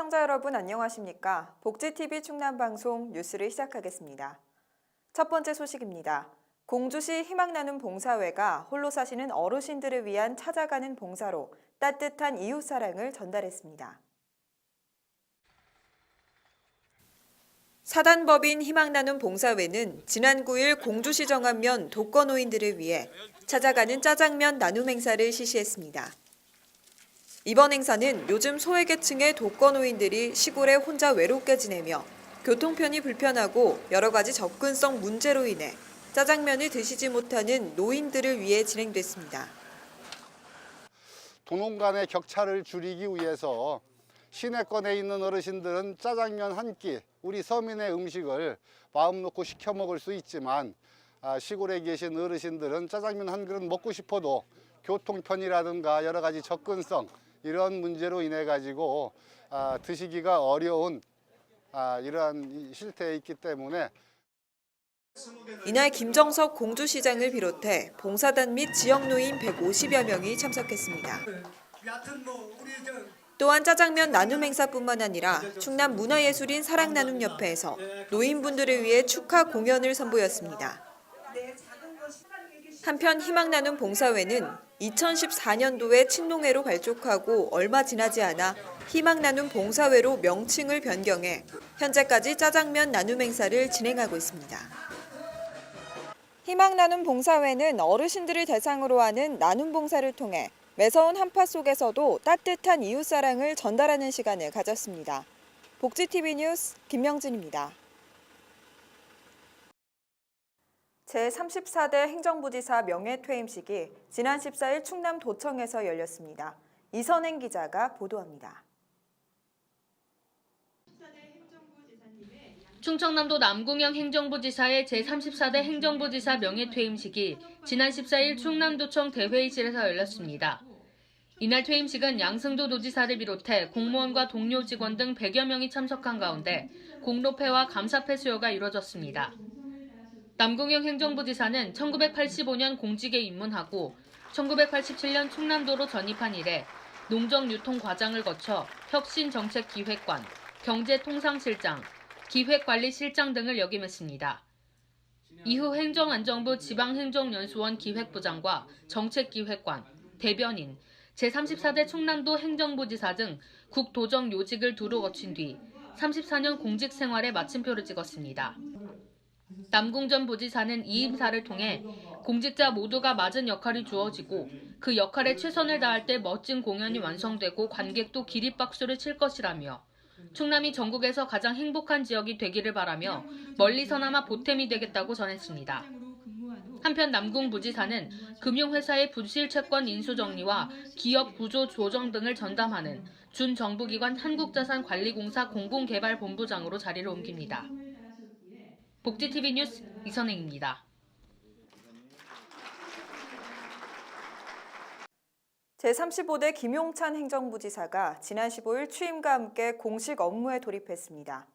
시청자 여러분 안녕하십니까? 복지TV 충남방송 뉴스를 시작하겠습니다. 첫 번째 소식입니다. 공주시 희망나눔 봉사회가 홀로 사시는 어르신들을 위한 찾아가는 봉사로 따뜻한 이웃사랑을 전달했습니다. 사단법인 희망나눔 봉사회는 지난 9일 공주시 정안면 독거노인들을 위해 찾아가는 짜장면 나눔 행사를 실시했습니다. 이번 행사는 요즘 소외계층의 독거노인들이 시골에 혼자 외롭게 지내며 교통편이 불편하고 여러 가지 접근성 문제로 인해 짜장면을 드시지 못하는 노인들을 위해 진행됐습니다. 도농 간의 격차를 줄이기 위해서 시내권에 있는 어르신들은 짜장면 한 끼, 우리 서민의 음식을 마음 놓고 시켜 먹을 수 있지만 시골에 계신 어르신들은 짜장면 한 그릇 먹고 싶어도 교통편이라든가 여러 가지 접근성 이런 문제로 인해 가지고 드시기가 어려운 이러한 실태에 있기 때문에 이날 김정석 공주시장을 비롯해 봉사단 및 지역노인 150여 명이 참석했습니다. 또한 짜장면 나눔 행사뿐만 아니라 충남 문화예술인 사랑나눔협회에서 노인분들을 위해 축하 공연을 선보였습니다. 한편 희망나눔 봉사회는 2014년도에 친농회로 발족하고 얼마 지나지 않아 희망나눔 봉사회로 명칭을 변경해 현재까지 짜장면 나눔 행사를 진행하고 있습니다. 희망나눔 봉사회는 어르신들을 대상으로 하는 나눔 봉사를 통해 매서운 한파 속에서도 따뜻한 이웃사랑을 전달하는 시간을 가졌습니다. 복지TV 뉴스 김명진입니다. 제34대 행정부지사 명예퇴임식이 지난 14일 충남도청에서 열렸습니다. 이선행 기자가 보도합니다. 충청남도 남궁영 행정부지사의 제34대 행정부지사 명예퇴임식이 지난 14일 충남도청 대회의실에서 열렸습니다. 이날 퇴임식은 양승도 도지사를 비롯해 공무원과 동료 직원 등 100여 명이 참석한 가운데 공로패와 감사패 수여가 이뤄졌습니다. 남궁영 행정부지사는 1985년 공직에 입문하고 1987년 충남도로 전입한 이래 농정유통과장을 거쳐 혁신정책기획관, 경제통상실장, 기획관리실장 등을 역임했습니다. 이후 행정안정부 지방행정연수원 기획부장과 정책기획관, 대변인, 제34대 충남도 행정부지사 등 국도정 요직을 두루 거친 뒤 34년 공직 생활에 마침표를 찍었습니다. 남궁 전 부지사는 이 임사를 통해 공직자 모두가 맡은 역할이 주어지고 그 역할에 최선을 다할 때 멋진 공연이 완성되고 관객도 기립박수를 칠 것이라며 충남이 전국에서 가장 행복한 지역이 되기를 바라며 멀리서나마 보탬이 되겠다고 전했습니다. 한편 남궁 부지사는 금융회사의 부실 채권 인수정리와 기업 구조 조정 등을 전담하는 준정부기관 한국자산관리공사 공공개발본부장으로 자리를 옮깁니다. 복지TV 뉴스 이선행입니다. 제35대 김용찬 행정부지사가 지난 15일 취임과 함께 공식 업무에 돌입했습니다.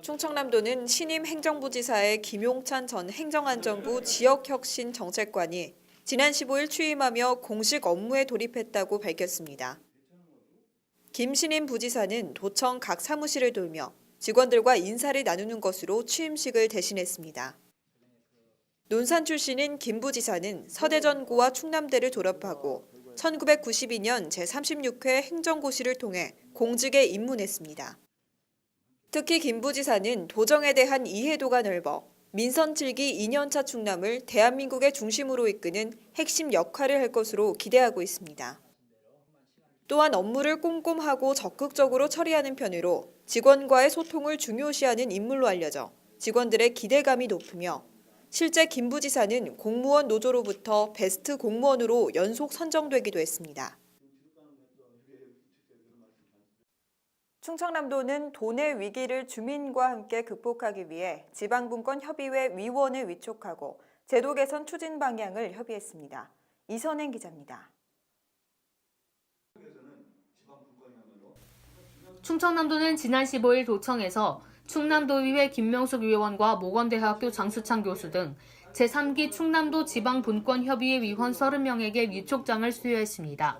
충청남도는 신임 행정부지사의 김용찬 전 행정안전부 지역혁신정책관이 지난 15일 취임하며 공식 업무에 돌입했다고 밝혔습니다. 김 신임 부지사는 도청 각 사무실을 돌며 직원들과 인사를 나누는 것으로 취임식을 대신했습니다. 논산 출신인 김 부지사는 서대전고와 충남대를 졸업하고 1992년 제36회 행정고시를 통해 공직에 입문했습니다. 특히 김 부지사는 도정에 대한 이해도가 넓어 민선 7기 2년차 충남을 대한민국의 중심으로 이끄는 핵심 역할을 할 것으로 기대하고 있습니다. 또한 업무를 꼼꼼하고 적극적으로 처리하는 편으로 직원과의 소통을 중요시하는 인물로 알려져 직원들의 기대감이 높으며 실제 김 부지사는 공무원 노조로부터 베스트 공무원으로 연속 선정되기도 했습니다. 충청남도는 도내 위기를 주민과 함께 극복하기 위해 지방분권협의회 위원을 위촉하고 제도 개선 추진 방향을 협의했습니다. 이선행 기자입니다. 충청남도는 지난 15일 도청에서 충남도의회 김명숙 의원과 모건대학교 장수창 교수 등 제3기 충남도 지방분권협의회 위원 30명에게 위촉장을 수여했습니다.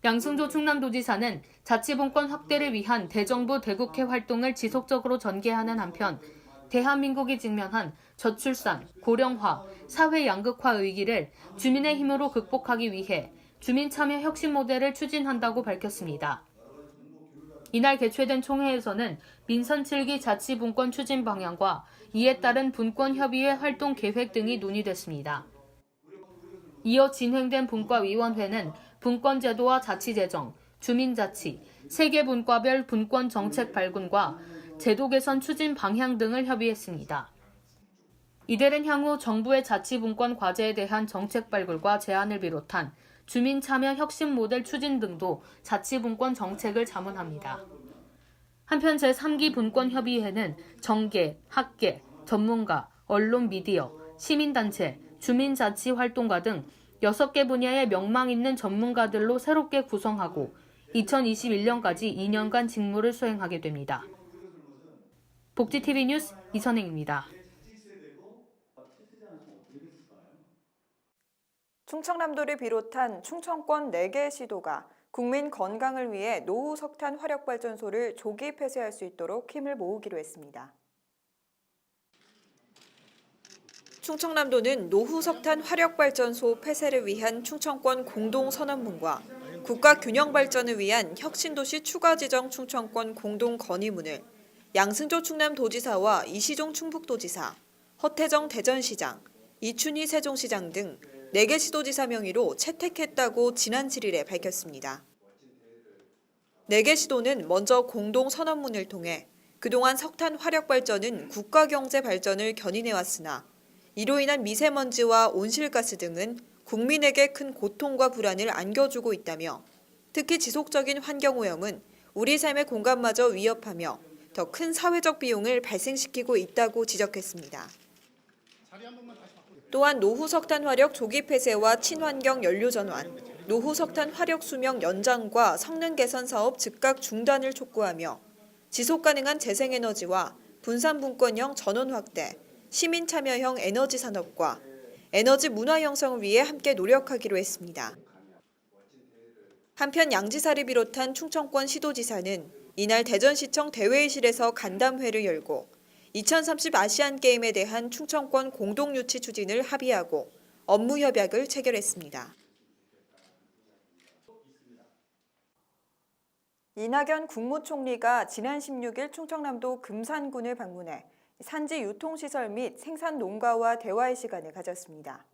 양승조 충남도지사는 자치분권 확대를 위한 대정부 대국회 활동을 지속적으로 전개하는 한편 대한민국이 직면한 저출산, 고령화, 사회 양극화 위기를 주민의 힘으로 극복하기 위해 주민 참여 혁신 모델을 추진한다고 밝혔습니다. 이날 개최된 총회에서는 민선 7기 자치분권 추진 방향과 이에 따른 분권협의회 활동 계획 등이 논의됐습니다. 이어 진행된 분과위원회는 분권제도와 자치재정, 주민자치, 세계분과별 분권정책 발굴과 제도 개선 추진 방향 등을 협의했습니다. 이들은 향후 정부의 자치분권 과제에 대한 정책 발굴과 제안을 비롯한 주민 참여 혁신 모델 추진 등도 자치분권 정책을 자문합니다. 한편 제3기 분권협의회는 정계, 학계, 전문가, 언론 미디어, 시민단체, 주민자치활동가 등 6개 분야의 명망 있는 전문가들로 새롭게 구성하고 2021년까지 2년간 직무를 수행하게 됩니다. 복지TV 뉴스 이선행입니다. 충청남도를 비롯한 충청권 4개 시도가 국민 건강을 위해 노후 석탄 화력발전소를 조기 폐쇄할 수 있도록 힘을 모으기로 했습니다. 충청남도는 노후 석탄 화력발전소 폐쇄를 위한 충청권 공동선언문과 국가 균형 발전을 위한 혁신도시 추가 지정 충청권 공동 건의문을 양승조 충남도지사와 이시종 충북도지사, 허태정 대전시장, 이춘희 세종시장 등 4개 시도지사 명의로 채택했다고 지난 7일에 밝혔습니다. 4개 시도는 먼저 공동선언문을 통해 그동안 석탄 화력발전은 국가경제 발전을 견인해왔으나 이로 인한 미세먼지와 온실가스 등은 국민에게 큰 고통과 불안을 안겨주고 있다며 특히 지속적인 환경오염은 우리 삶의 공간마저 위협하며 더 큰 사회적 비용을 발생시키고 있다고 지적했습니다. 또한 노후 석탄 화력 조기 폐쇄와 친환경 연료 전환, 노후 석탄 화력 수명 연장과 성능 개선 사업 즉각 중단을 촉구하며 지속 가능한 재생에너지와 분산 분권형 전원 확대, 시민 참여형 에너지 산업과 에너지 문화 형성을 위해 함께 노력하기로 했습니다. 한편 양지사를 비롯한 충청권 시도지사는 이날 대전시청 대회의실에서 간담회를 열고 2030 아시안게임에 대한 충청권 공동유치 추진을 합의하고 업무 협약을 체결했습니다. 이낙연 국무총리가 지난 16일 충청남도 금산군을 방문해 산지 유통시설 및 생산 농가와 대화의 시간을 가졌습니다.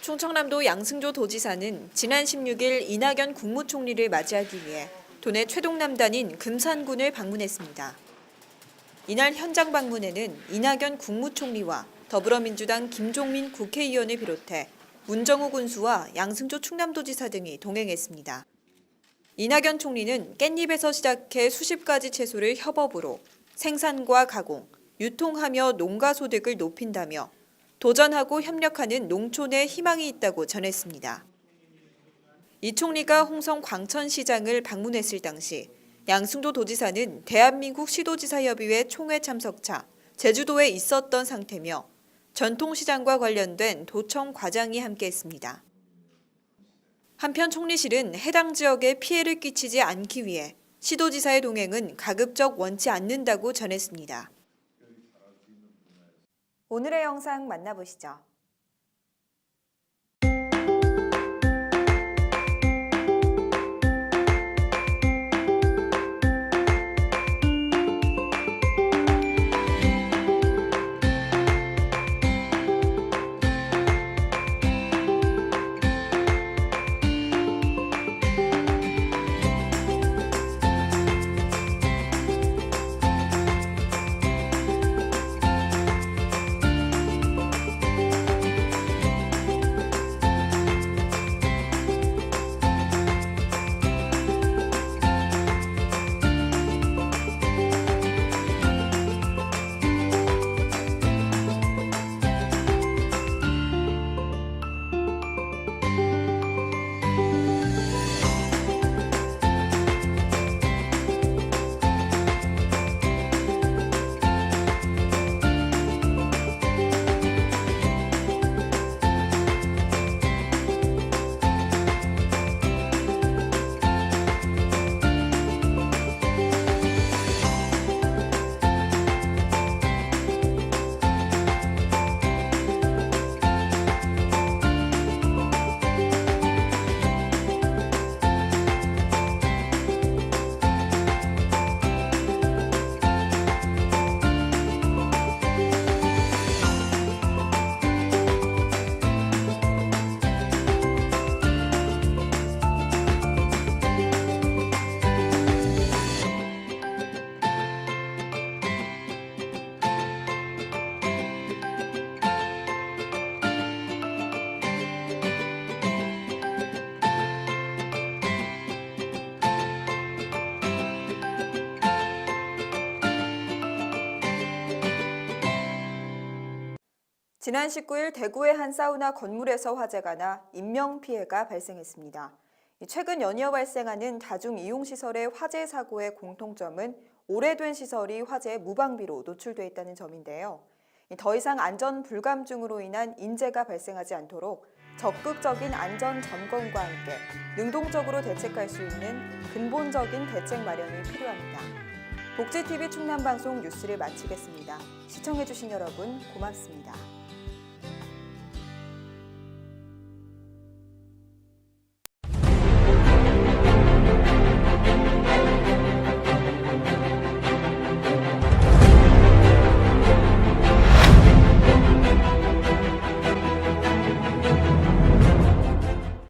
충청남도 양승조 도지사는 지난 16일 이낙연 국무총리를 맞이하기 위해 도내 최동남단인 금산군을 방문했습니다. 이날 현장 방문에는 이낙연 국무총리와 더불어민주당 김종민 국회의원을 비롯해 문정우 군수와 양승조 충남도지사 등이 동행했습니다. 이낙연 총리는 깻잎에서 시작해 수십 가지 채소를 협업으로 생산과 가공, 유통하며 농가 소득을 높인다며 도전하고 협력하는 농촌에 희망이 있다고 전했습니다. 이 총리가 홍성 광천시장을 방문했을 당시 양승조 도지사는 대한민국 시도지사협의회 총회 참석차 제주도에 있었던 상태며 전통시장과 관련된 도청 과장이 함께했습니다. 한편 총리실은 해당 지역에 피해를 끼치지 않기 위해 시도지사의 동행은 가급적 원치 않는다고 전했습니다. 오늘의 영상 만나보시죠. 지난 19일 대구의 한 사우나 건물에서 화재가 나 인명피해가 발생했습니다. 최근 연이어 발생하는 다중이용시설의 화재 사고의 공통점은 오래된 시설이 화재의 무방비로 노출돼 있다는 점인데요. 더 이상 안전 불감증으로 인한 인재가 발생하지 않도록 적극적인 안전 점검과 함께 능동적으로 대책할 수 있는 근본적인 대책 마련이 필요합니다. 복지TV 충남방송 뉴스를 마치겠습니다. 시청해주신 여러분 고맙습니다.